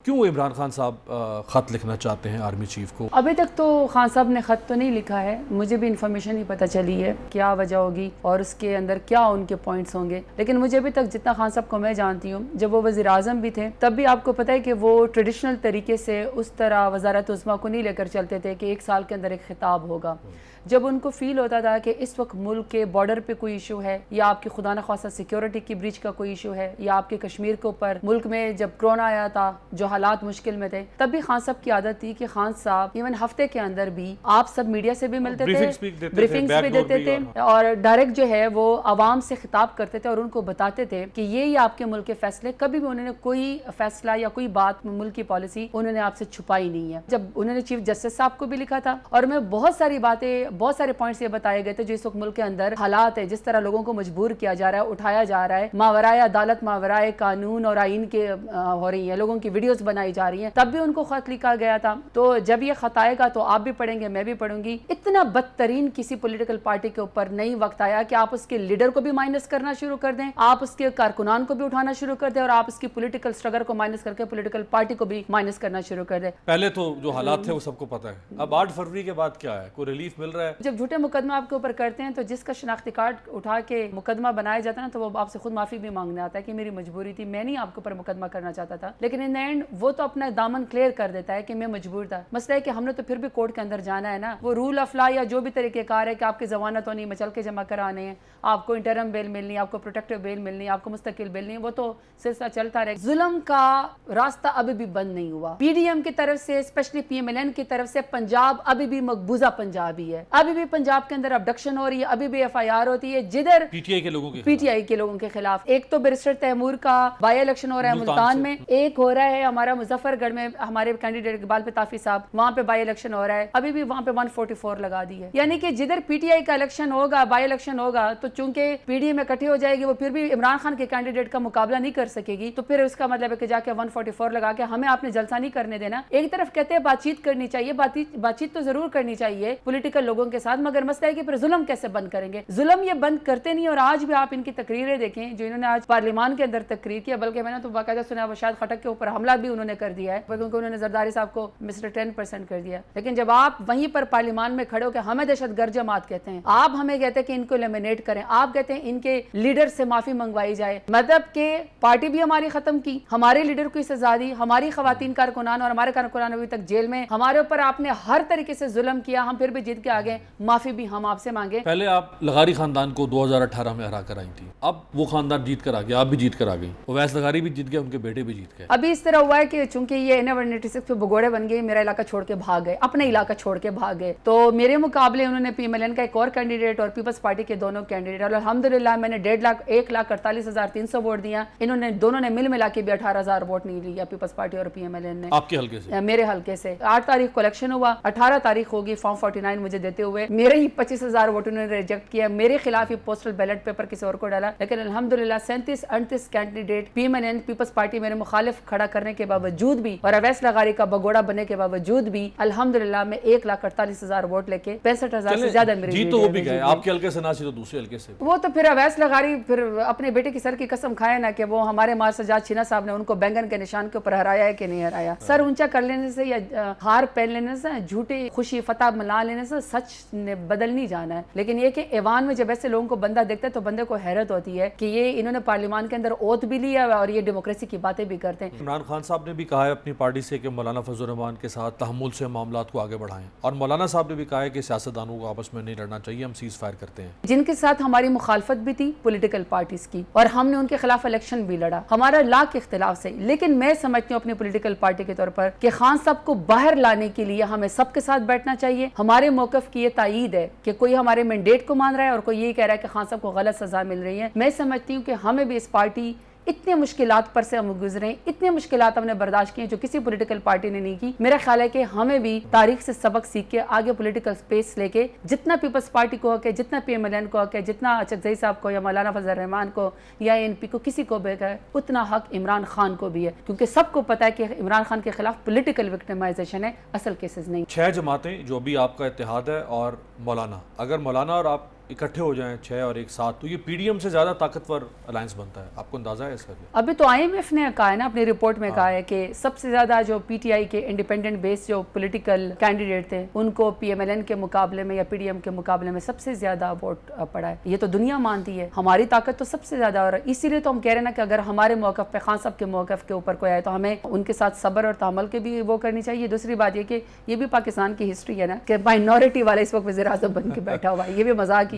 کیوں عمران خان صاحب خط لکھنا چاہتے ہیں آرمی چیف کو؟ ابھی تک تو خان صاحب نے خط تو نہیں لکھا ہے، مجھے بھی انفارمیشن ہی پتہ چلی ہے کیا وجہ ہوگی اور اس کے اندر کیا ان کے پوائنٹس ہوں گے، لیکن مجھے ابھی تک جتنا خان صاحب کو میں جانتی ہوں، جب وہ وزیر اعظم بھی تھے تب بھی آپ کو پتہ ہے کہ وہ ٹریڈیشنل طریقے سے اس طرح وزارت عظمیٰ کو نہیں لے کر چلتے تھے کہ ایک سال کے اندر ایک خطاب ہوگا۔ جب ان کو فیل ہوتا تھا کہ اس وقت ملک کے بارڈر پہ کوئی ایشو ہے یا آپ کی خدا نخواستہ سیکیورٹی کی بریچ کا کوئی ایشو ہے یا آپ کے کشمیر کے اوپر ملک میں جب کرونا آیا تھا جو حالات مشکل میں تھے، تب بھی خان صاحب کی عادت تھی کہ خان صاحب ایون ہفتے کے اندر بھی آپ سب میڈیا سے بھی ملتے تھے، بریفنگز بھی دیتے تھے اور ڈائریکٹ جو ہے وہ عوام سے خطاب کرتے تھے اور ان کو بتاتے تھے کہ یہ آپ کے ملک کے فیصلے، کبھی بھی انہوں نے کوئی فیصلہ یا کوئی بات ملک کی پالیسی انہوں نے آپ سے چھپائی نہیں ہے۔ جب انہوں نے چیف جسٹس صاحب کو بھی لکھا تھا اور میں بہت ساری باتیں، بہت سارے پوائنٹس یہ بتائے گئے تھے جو اس وقت ملک کے اندر حالات ہے، جس طرح لوگوں کو مجبور کیا جا رہا ہے، اٹھایا جا رہا ہے، ماورائے عدالت ماورائے قانون اور آئین کے ہو رہی ہیں، لوگوں کی ویڈیوز بنائی جا رہی ہیں، تب بھی ان کو خط لکھا گیا تھا۔ تو جب یہ خط آئے گا تو آپ بھی پڑھیں گے، میں بھی پڑھوں گی۔ اتنا بدترین کسی پولیٹیکل پارٹی کے اوپر نہیں وقت آیا کہ آپ اس کے لیڈر کو بھی مائنس کرنا شروع کر دیں، آپ اس کے کارکنان کو بھی اٹھانا شروع کر دیں اور آپ اس کی پولیٹیکل اسٹرگل کو مائنس کر کے پولیٹیکل پارٹی کو بھی مائنس کرنا شروع کر دیں۔ پہلے تو جو حالات تھے وہ سب کو پتہ ہے، اب 8 فروری کے بعد کیا ہے؟ کوئی ریلیف مل رہا ہے؟ جب جھوٹے مقدمہ آپ کے اوپر کرتے ہیں تو جس کا شناختی کارڈ اٹھا کے مقدمہ بنایا جاتا ہے نا، تو وہ آپ سے خود معافی بھی مانگنے آتا ہے کہ میری مجبوری تھی، میں نہیں آپ کے اوپر مقدمہ کرنا چاہتا تھا، لیکن ان اینڈ وہ تو اپنا دامن کلیئر کر دیتا ہے کہ میں مجبور تھا۔ مسئلہ ہے کہ ہم نے تو پھر بھی کورٹ کے اندر جانا ہے نا، وہ رول آف لا یا جو بھی طریقہ کار ہے کہ آپ کی ضمانت ہونی، مچل کے جمع کرانے ہیں، آپ کو انٹرم بیل ملنی، آپ کو پروٹیکٹیو بیل ملنی، آپ کو مستقل بیل نہیں، وہ تو سلسلہ چلتا رہے۔ ظلم کا راستہ ابھی بھی بند نہیں ہوا، پی ڈی ایم کی طرف سے، especially P M L N کی طرف سے پنجاب ابھی بھی مقبوضہ پنجاب ہی ہے، ابھی بھی پنجاب کے اندر ابڈکشن ہو رہی ہے، ابھی بھی ایف آئی آر ہوتی ہے، جدھر پی ٹی آئی کے لوگوں کے خلاف۔ ایک تو بیرسٹر تیمور کا بائی الیکشن ہو رہا ہے ملتان میں، ایک ہو رہا ہے ہمارا مظفر گڑھ میں ہمارے کینڈیڈیٹ اقبال پتافی صاحب، وہاں پہ بائی الیکشن ہو رہا ہے، ابھی بھی وہاں پہ 144 لگا دی ہے۔ یعنی کہ جدھر پی ٹی آئی کا الیکشن ہوگا، بائی الیکشن ہوگا، تو چونکہ پی ڈی ایم اکٹھی ہو جائے گی، وہ پھر بھی عمران خان کے کینڈیڈیٹ کا مقابلہ نہیں کر سکے گی، تو پھر اس کا مطلب ہے کہ جا کے 144 لگا کے ہمیں آپ نے جلسہ نہیں کرنے دینا۔ ایک طرف کہتے ہیں بات چیت کرنی چاہیے، بات چیت تو ضرور کرنی چاہیے پولیٹیکل لوگوں کے ساتھ، مگر مسئلہ ہے کہ پھر ظلم کیسے بند کریں گے؟ ظلم یہ بند کرتے نہیں، اور آج بھی آپ ان کی تقریریں دیکھیں جو انہوں نے آج پارلیمان کے اندر تقریر کیا، بلکہ میں نے تو باقاعدہ سنا وہ شاید خٹک کے اوپر حملہ بھی انہوں نے کر دیا ہے، کیونکہ انہوں نے زرداری صاحب کو مسٹر 10% کر دیا۔ لیکن جب آپ وہیں پر پارلیمان میں کھڑے ہو کے ہمیں دہشت گرد جماعت کہتے ہیں، آپ ہمیں کہتے ہیں کہ ان کو ایلیمینیٹ کریں، آپ کہتے ہیں ان کے لیڈر سے معافی منگوائی جائے، مطلب کہ پارٹی بھی ہماری ختم کی، ہمارے لیڈر کو سزا دی، ہماری خواتین کارکنان اور ہمارے کارکنان ابھی تک جیل میں، ہمارے اوپر آپ نے ہر طریقے سے ظلم کیا، ہم پھر بھی جیت کے آگے، معافی بھی ہم آپ سے مانگے۔ پہلے آپ لغاری خاندان کو 2018 میں ہرا کر آئی تھی، اب وہ خاندان جیت کر آ گیا، آپ بھی جیت کر آ گئی، اویس لغاری بھی جیت گئے، ان کے بیٹے بھی جیت گئے۔ ابھی اس طرح ہوا ہے کہ چونکہ یہ NR-186 پہ بگوڑے بن گئے، میرا علاقہ چھوڑ کے بھاگ گئے، اپنے علاقہ چھوڑ کے بھاگ گئے، تو میرے مقابلے انہوں نے پی ایم ایل این کا ایک اور کینڈیڈیٹ اور پیپلز پارٹی کے دونوں کینڈیڈیٹ، اور الحمدللہ میں نے 1,48,300 ووٹ دیا، انہوں نے دونوں نے ملا کے بھی 18,000 ووٹ نہیں لیا، پیپلز پارٹی اور پی ایم ایل این نے۔ آپ کے حلقے سے؟ میرے حلقے سے 8 تاریخ کو الیکشن ہوا، 18 تاریخ ہوگی فارم 49 مجھے دیتے ہوئے، میرے ہی 25,000 ووٹ انہوں نے ریجیکٹ کیا، میرے خلاف ہی پوسٹل بیلٹ پیپر کسی اور کو ڈالا، لیکن الحمدللہ 37-38 candidate P M L N Peoples Party میرے مخالف کھڑا کرنے کے باوجود بھی اور اویس لغاری کا بگوڑا بننے کے باوجود بھی الحمدللہ میں 1,48,000 ووٹ لے کے 65,000 سے زیادہ میرے جی تو وہ بھی گئے، آپ کے حلقے سے نہ سی تو دوسرے حلقے سے، وہ تو پھر اویس لغاری پھر اپنے بیٹے کی سر کی قسم کھائے نا کہ وہ ہمارے مار سجاد چھینا صاحب نے ان کو بینگن کے نشان کے اوپر ہرایا ہے کہ نہیں ہرایا۔ سر اونچا کر لینے سے یا ہار پہن لینے سے، جھوٹے خوشی فتح ملا لینے سے سچ نے بدل نہیں جانا ہے، لیکن یہ کہ ایوان میں جب ایسے لوگوں کو بندہ دیکھتا ہے تو بندے کو حیرت ہوتی ہے کہ یہ انہوں نے پارلیمان کے اندر اوتھ بھی لیا اور یہ ڈیموکریسی کی باتیں بھی کرتے ہیں۔ عمران خان صاحب نے بھی کہا ہے اپنی پارٹی سے کہ مولانا فضل الرحمان کے ساتھ تحمل سے معاملات کو آگے بڑھائیں، اور مولانا صاحب نے بھی کہا ہے کہ سیاستدانوں کو آپس میں نہیں لڑنا چاہیے، ہم سیز فائر کرتے ہیں۔ جن کے ساتھ ہماری مخالفت بھی تھی پولیٹیکل پارٹیز کی، اور ہم نے ان کے خلاف الیکشن بھی لڑا، ہمارا لا کے اختلاف سے، لیکن میں سمجھتی ہوں اپنی پولیٹیکل پارٹی کے طور پر کہ خان صاحب کو باہر لانے کے لیے ہمیں سب کے ساتھ بیٹھنا چاہیے۔ ہمارے موقف کی یہ تائید ہے کہ کوئی ہمارے مینڈیٹ کو مان رہا ہے اور کوئی یہ کہہ رہا ہے کہ خان صاحب کو غلط سزا مل رہی ہے۔ میں سمجھتی ہوں کہ ہمیں بھی اس پارٹی اتنے مشکلات پر سے ہم گزرے، اتنے مشکلات ہم نے برداشت کیے جو کسی پولیٹیکل پارٹی نے نہیں کی۔ میرا خیال ہے کہ ہمیں بھی تاریخ سے سبق سیکھ کے آگے پولیٹیکل سپیس لے کے جتنا پیپلز پارٹی کو حق ہے، جتنا پی ایم ایل این کو حق ہے، جتنا اچکزئی صاحب کو یا مولانا فضل الرحمان کو یا NP کو کسی کو بھی ہے، اتنا حق عمران خان کو بھی ہے، کیونکہ سب کو پتا ہے کہ عمران خان کے خلاف پولیٹیکل وکٹمائزیشن ہے، اصل کیسز نہیں۔ 6 جماعتیں جو بھی آپ کا اتحاد ہے اور مولانا، اگر مولانا اور آپ اکٹھے ہو جائیں 6 اور 1 7 تو یہ پی ڈی ایم سے زیادہ طاقتور الائنس بنتا ہے. آپ کو اندازہ ہے اس کا؟ ابھی تو آئی ایم ایف نے کہا ہے نا اپنی رپورٹ میں کہا ہے کہ سب سے زیادہ جو پی ٹی آئی کے انڈیپینڈنٹ بیس جو پولیٹیکل کینڈیڈیٹ تھے ان کو پی ایم ایل این کے مقابلے میں یا پی ڈی ایم کے مقابلے میں سب سے زیادہ ووٹ پڑا ہے. یہ تو دنیا مانتی ہے, ہماری طاقت تو سب سے زیادہ. اور اسی لیے تو ہم کہہ رہے ہیں نا کہ اگر ہمارے موقف پہ خان صاحب کے موقف کے اوپر کوئی آئے تو ہمیں ان کے ساتھ صبر اور تحمل کے بھی وہ کرنی چاہیے. دوسری بات یہ کہ یہ بھی پاکستان کی ہسٹری ہے نا کہ مائنورٹی والا اس وقت وزیر اعظم بن کے بیٹھا ہوا ہے, یہ بھی مذاق ہی